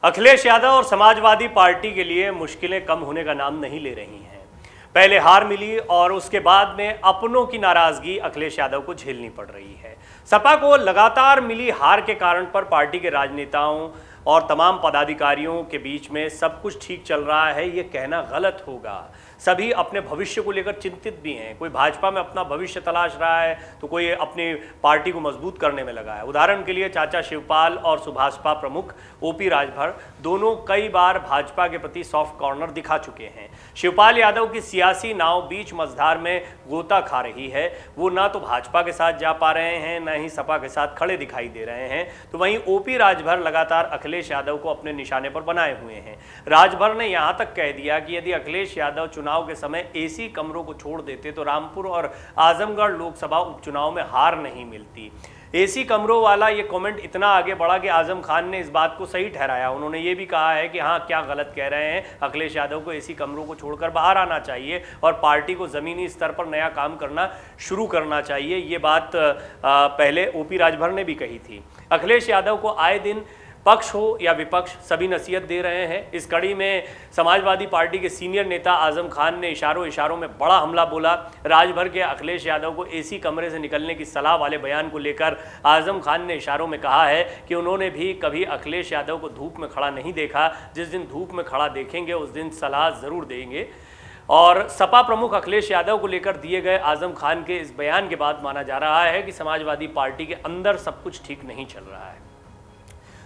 अखिलेश यादव और समाजवादी पार्टी के लिए मुश्किलें कम होने का नाम नहीं ले रही हैं। पहले हार मिली और उसके बाद में अपनों की नाराजगी अखिलेश यादव को झेलनी पड़ रही है। सपा को लगातार मिली हार के कारण पर पार्टी के राजनेताओं और तमाम पदाधिकारियों के बीच में सब कुछ ठीक चल रहा है, ये कहना गलत होगा। सभी अपने भविष्य को लेकर चिंतित भी हैं। कोई भाजपा में अपना भविष्य तलाश रहा है तो कोई अपनी पार्टी को मजबूत करने में लगा है। उदाहरण के लिए चाचा शिवपाल और सुभाषपा प्रमुख ओपी राजभर दोनों कई बार भाजपा के प्रति सॉफ्ट कॉर्नर दिखा चुके हैं। शिवपाल यादव की सियासी नाव बीच मझधार में गोता खा रही है। वो ना तो भाजपा के साथ जा पा रहे हैं, ना ही सपा के साथ खड़े दिखाई दे रहे हैं। तो वहीं ओपी राजभर लगातार अखिलेश यादव को अपने निशाने पर बनाए हुए हैं। राजभर ने यहां तक कह दिया कि यदि अखिलेश यादव चुनाव के समय एसी कमरों को छोड़ देते तो रामपुर और आजमगढ़ लोकसभा उपचुनाव में हार नहीं मिलती। एसी कमरों वाला ये कमेंट इतना आगे बढ़ा कि आजम खान ने इस बात को सही ठहराया। उन्होंने ये भी कहा है कि हाँ, क्या गलत कह रहे हैं, अखिलेश यादव को एसी कमरों को छोड़कर बाहर आना चाहिए और पार्टी को ज़मीनी स्तर पर नया काम करना शुरू करना चाहिए। ये बात पहले ओपी राजभर ने भी कही थी। अखिलेश यादव को आए दिन पक्ष हो या विपक्ष सभी नसीहत दे रहे हैं। इस कड़ी में समाजवादी पार्टी के सीनियर नेता आजम खान ने इशारों में बड़ा हमला बोला। राजभर के अखिलेश यादव को एसी कमरे से निकलने की सलाह वाले बयान को लेकर आजम खान ने इशारों में कहा है कि उन्होंने भी कभी अखिलेश यादव को धूप में खड़ा नहीं देखा। जिस दिन धूप में खड़ा देखेंगे उस दिन सलाह ज़रूर देंगे। और सपा प्रमुख अखिलेश यादव को लेकर दिए गए आजम खान के इस बयान के बाद माना जा रहा है कि समाजवादी पार्टी के अंदर सब कुछ ठीक नहीं चल रहा है।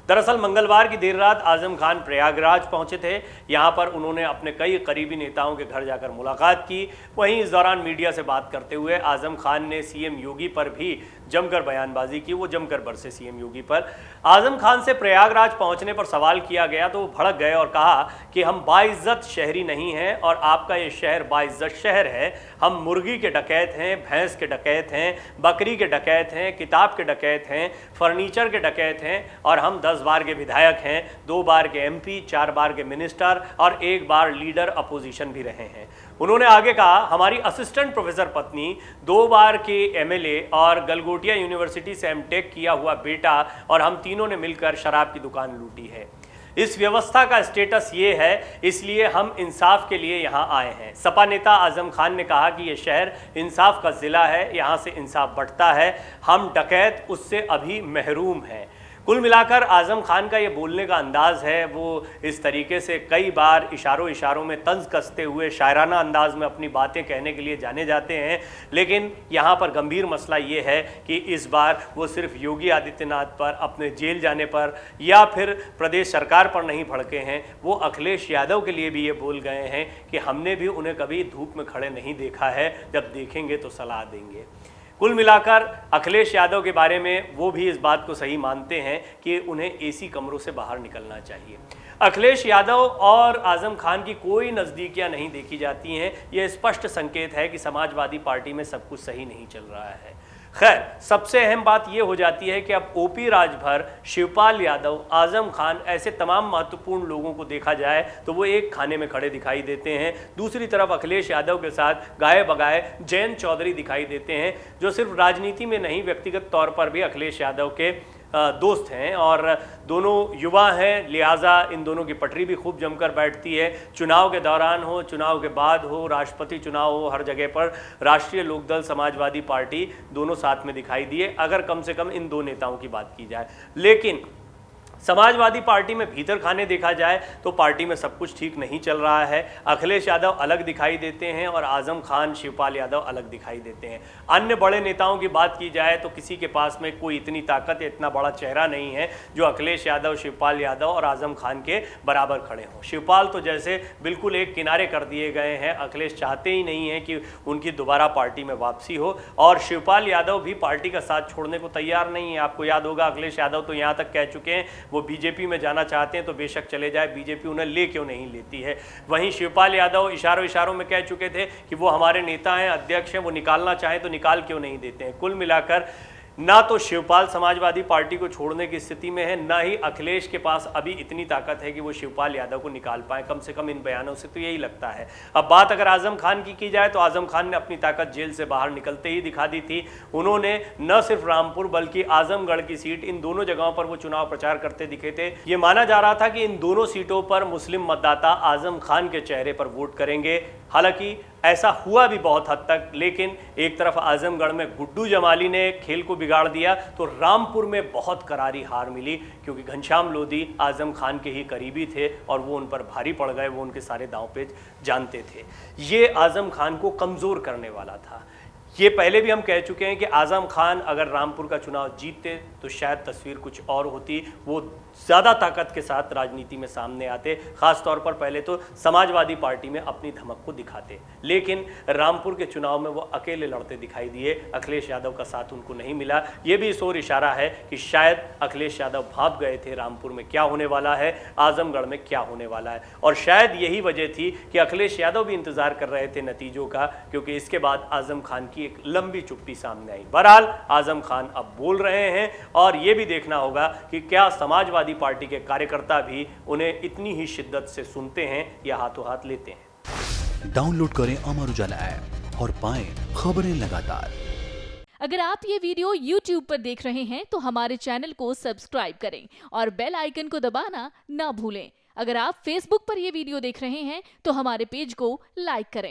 दरअसल मंगलवार की देर रात आजम खान प्रयागराज पहुंचे थे। यहां पर उन्होंने अपने कई करीबी नेताओं के घर जाकर मुलाकात की। वहीं इस दौरान मीडिया से बात करते हुए आजम खान ने सीएम योगी पर भी जमकर बयानबाजी की। वो जमकर बरसे सीएम योगी पर। आजम खान से प्रयागराज पहुंचने पर सवाल किया गया तो वो भड़क गए और कहा कि हम बाइज्जत शहरी नहीं हैं और आपका ये शहर बाइज्जत शहर है। हम मुर्गी के डकैत हैं, भैंस के डकैत हैं, बकरी के डकैत हैं, किताब के डकैत हैं, फर्नीचर के डकैत हैं और हम 10 बार के विधायक हैं, 2 बार के एमपी, 4 बार के मिनिस्टर और 1 बार लीडर अपोजिशन भी रहे हैं। उन्होंने आगे कहा, हमारी असिस्टेंट प्रोफेसर पत्नी, 2 बार के एमएलए और गलगोटिया यूनिवर्सिटी से एमटेक किया हुआ बेटा और हम तीनों ने मिलकर शराब की दुकान लूटी है। इस व्यवस्था का स्टेटस ये है, इसलिए हम इंसाफ के लिए यहाँ आए हैं। सपा नेता आजम खान ने कहा कि ये शहर इंसाफ का ज़िला है, यहाँ से इंसाफ बढ़ता है। हम डकैत उससे अभी महरूम हैं। कुल मिलाकर आजम खान का ये बोलने का अंदाज है, वो इस तरीके से कई बार इशारों में तंज कसते हुए शायराना अंदाज में अपनी बातें कहने के लिए जाने जाते हैं। लेकिन यहाँ पर गंभीर मसला ये है कि इस बार वो सिर्फ योगी आदित्यनाथ पर, अपने जेल जाने पर या फिर प्रदेश सरकार पर नहीं भड़के हैं, वो अखिलेश यादव के लिए भी ये बोल गए हैं कि हमने भी उन्हें कभी धूप में खड़े नहीं देखा है, जब देखेंगे तो सलाह देंगे। कुल मिलाकर अखिलेश यादव के बारे में वो भी इस बात को सही मानते हैं कि उन्हें एसी कमरों से बाहर निकलना चाहिए। अखिलेश यादव और आजम खान की कोई नज़दीकियां नहीं देखी जाती हैं। यह स्पष्ट संकेत है कि समाजवादी पार्टी में सब कुछ सही नहीं चल रहा है। खैर, सबसे अहम बात यह हो जाती है कि अब ओपी राजभर, शिवपाल यादव, आजम खान ऐसे तमाम महत्वपूर्ण लोगों को देखा जाए तो वो एक खाने में खड़े दिखाई देते हैं। दूसरी तरफ अखिलेश यादव के साथ गाए बगाए जयंत चौधरी दिखाई देते हैं, जो सिर्फ राजनीति में नहीं व्यक्तिगत तौर पर भी अखिलेश यादव के दोस्त हैं और दोनों युवा हैं, लिहाजा इन दोनों की पटरी भी खूब जमकर बैठती है। चुनाव के दौरान हो, चुनाव के बाद हो, राष्ट्रपति चुनाव हो, हर जगह पर राष्ट्रीय लोकदल, समाजवादी पार्टी दोनों साथ में दिखाई दिए, अगर कम से कम इन 2 नेताओं की बात की जाए। लेकिन समाजवादी पार्टी में भीतर खाने देखा जाए तो पार्टी में सब कुछ ठीक नहीं चल रहा है। अखिलेश यादव अलग दिखाई देते हैं और आजम खान, शिवपाल यादव अलग दिखाई देते हैं। अन्य बड़े नेताओं की बात की जाए तो किसी के पास में कोई इतनी ताकत या इतना बड़ा चेहरा नहीं है जो अखिलेश यादव, शिवपाल यादव और आजम खान के बराबर खड़े हों। शिवपाल तो जैसे बिल्कुल एक किनारे कर दिए गए हैं। अखिलेश चाहते ही नहीं हैं कि उनकी दोबारा पार्टी में वापसी हो और शिवपाल यादव भी पार्टी का साथ छोड़ने को तैयार नहीं है। आपको याद होगा, अखिलेश यादव तो यहाँ तक कह चुके हैं वो बीजेपी में जाना चाहते हैं तो बेशक चले जाए, बीजेपी उन्हें ले क्यों नहीं लेती है। वहीं शिवपाल यादव इशारों में कह चुके थे कि वो हमारे नेता हैं, अध्यक्ष हैं, वो निकालना चाहें तो निकाल क्यों नहीं देते हैं। कुल मिलाकर ना तो शिवपाल समाजवादी पार्टी को छोड़ने की स्थिति में है, ना ही अखिलेश के पास अभी इतनी ताकत है कि वो शिवपाल यादव को निकाल पाए। कम से कम इन बयानों से तो यही लगता है। अब बात अगर आजम खान की जाए तो आजम खान ने अपनी ताकत जेल से बाहर निकलते ही दिखा दी थी। उन्होंने न सिर्फ रामपुर बल्कि आजमगढ़ की सीट, इन दोनों जगहों पर वो चुनाव प्रचार करते दिखे थे। ये माना जा रहा था कि इन दोनों सीटों पर मुस्लिम मतदाता आजम खान के चेहरे पर वोट करेंगे। हालांकि ऐसा हुआ भी बहुत हद तक, लेकिन एक तरफ आजमगढ़ में गुड्डू जमाली ने खेल को बिगाड़ दिया तो रामपुर में बहुत करारी हार मिली, क्योंकि घनश्याम लोधी आजम खान के ही करीबी थे और वो उन पर भारी पड़ गए। वो उनके सारे दांव पेच जानते थे। ये आजम खान को कमज़ोर करने वाला था। ये पहले भी हम कह चुके हैं कि आजम खान अगर रामपुर का चुनाव जीतते तो शायद तस्वीर कुछ और होती। वो ज़्यादा ताकत के साथ राजनीति में सामने आते, ख़ास तौर पर पहले तो समाजवादी पार्टी में अपनी धमक को दिखाते। लेकिन रामपुर के चुनाव में वो अकेले लड़ते दिखाई दिए। अखिलेश यादव का साथ उनको नहीं मिला। ये भी इस ओर इशारा है कि शायद अखिलेश यादव भाप गए थे रामपुर में क्या होने वाला है, आजमगढ़ में क्या होने वाला है। और शायद यही वजह थी कि अखिलेश यादव भी इंतज़ार कर रहे थे नतीजों का, क्योंकि इसके बाद आजम खान की एक लंबी चुप्पी सामने आई। बहरहाल आजम खान अब बोल रहे हैं और ये भी देखना होगा कि क्या समाजवादी पार्टी के कार्यकर्ता भी उन्हें इतनी ही शिद्दत से सुनते हैं या हाथों हाथ लेते हैं। डाउनलोड करें अमर उजाला ऐप और पाएं खबरें लगातार। अगर आप ये वीडियो YouTube पर देख रहे हैं तो हमारे चैनल को सब्सक्राइब करें और बेल आइकन को दबाना ना भूलें। अगर आप Facebook पर ये वीडियो देख रहे हैं तो हमारे पेज को लाइक करें।